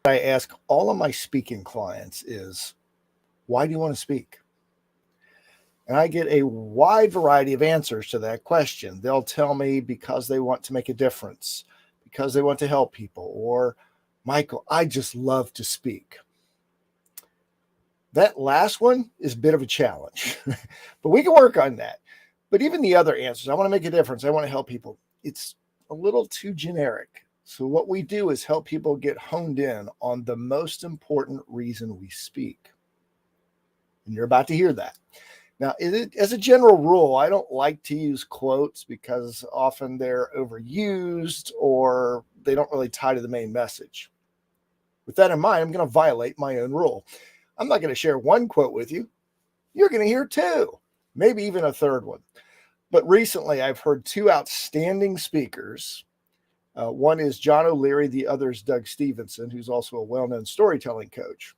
I ask all of my speaking clients is, why do you want to speak? And I get a wide variety of answers to that question. They'll tell me because they want to make a difference, because they want to help people, or Michael, I just love to speak. That last one is a bit of a challenge, but we can work on that. But even the other answers, I want to make a difference, I want to help people, it's a little too generic. So, what we do is help people get honed in on the most important reason we speak. And you're about to hear that. Now, as a general rule, I don't like to use quotes because often they're overused or they don't really tie to the main message. With that in mind, I'm going to violate my own rule. I'm not going to share one quote with you. You're going to hear two, maybe even a third one. But recently, I've heard two outstanding speakers. One is John O'Leary, the other is Doug Stevenson, who's also a well-known storytelling coach.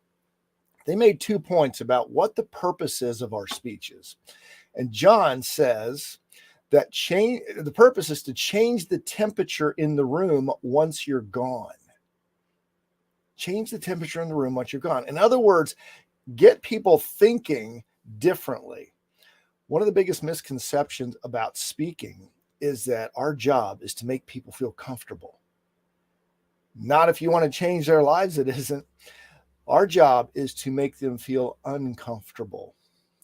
They made 2 points about what the purpose is of our speeches. And John says that the purpose is to change the temperature in the room once you're gone. Change the temperature in the room once you're gone. In other words, get people thinking differently. One of the biggest misconceptions about speaking is that our job is to make people feel comfortable. Not if you want to change their lives, it isn't. Our job is to make them feel uncomfortable,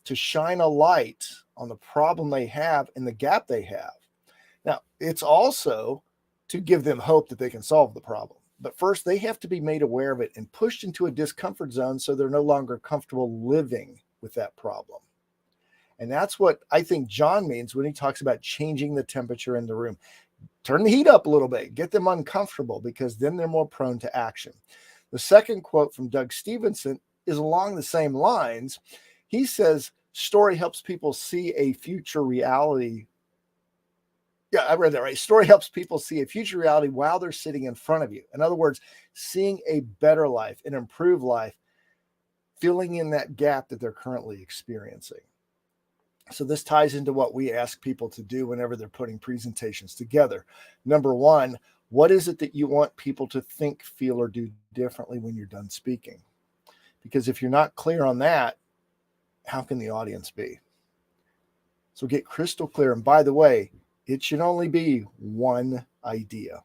to shine a light on the problem they have and the gap they have. Now, it's also to give them hope that they can solve the problem. But first, they have to be made aware of it and pushed into a discomfort zone so they're no longer comfortable living with that problem. And that's what I think John means when he talks about changing the temperature in the room. Turn the heat up a little bit, get them uncomfortable, because then they're more prone to action. The second quote from Doug Stevenson is along the same lines. He says, story helps people see a future reality. Yeah, I read that right. Story helps people see a future reality while they're sitting in front of you. In other words, seeing a better life, an improved life, filling in that gap that they're currently experiencing. So this ties into what we ask people to do whenever they're putting presentations together. Number one, what is it that you want people to think, feel, or do differently when you're done speaking? Because if you're not clear on that, how can the audience be? So get crystal clear. And by the way, it should only be one idea.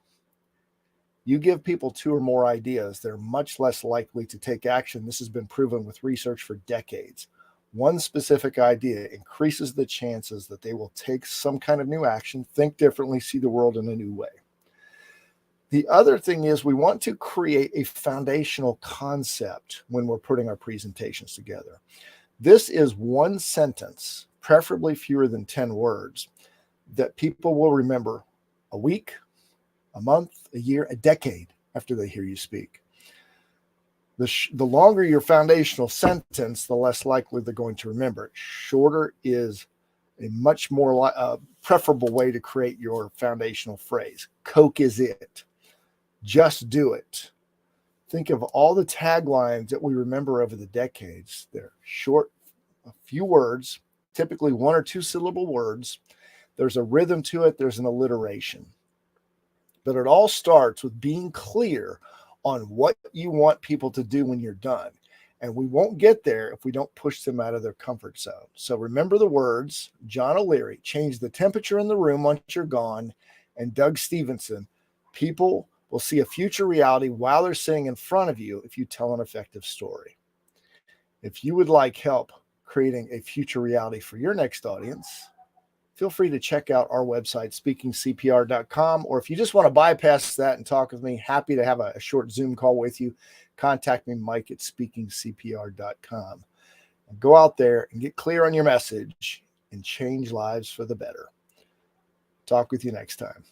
You give people two or more ideas, they're much less likely to take action. This has been proven with research for decades. One specific idea increases the chances that they will take some kind of new action, think differently, see the world in a new way. The other thing is we want to create a foundational concept when we're putting our presentations together. This is one sentence, preferably fewer than 10 words, that people will remember a week, a month, a year, a decade after they hear you speak. The longer your foundational sentence, the less likely they're going to remember it. Shorter is a much more preferable way to create your foundational phrase. Coke is it. Just do it. Think of all the taglines that we remember over the decades. They're short, a few words, typically one or two syllable words. There's a rhythm to it. There's an alliteration. But it all starts with being clear on what you want people to do when you're done. And we won't get there if we don't push them out of their comfort zone. So remember the words, John O'Leary, change the temperature in the room once you're gone, and Doug Stevenson, people will see a future reality while they're sitting in front of you if you tell an effective story. If you would like help creating a future reality for your next audience, feel free to check out our website, speakingcpr.com. Or if you just want to bypass that and talk with me, happy to have a short Zoom call with you. Contact me, Mike at speakingcpr.com. And go out there and get clear on your message and change lives for the better. Talk with you next time.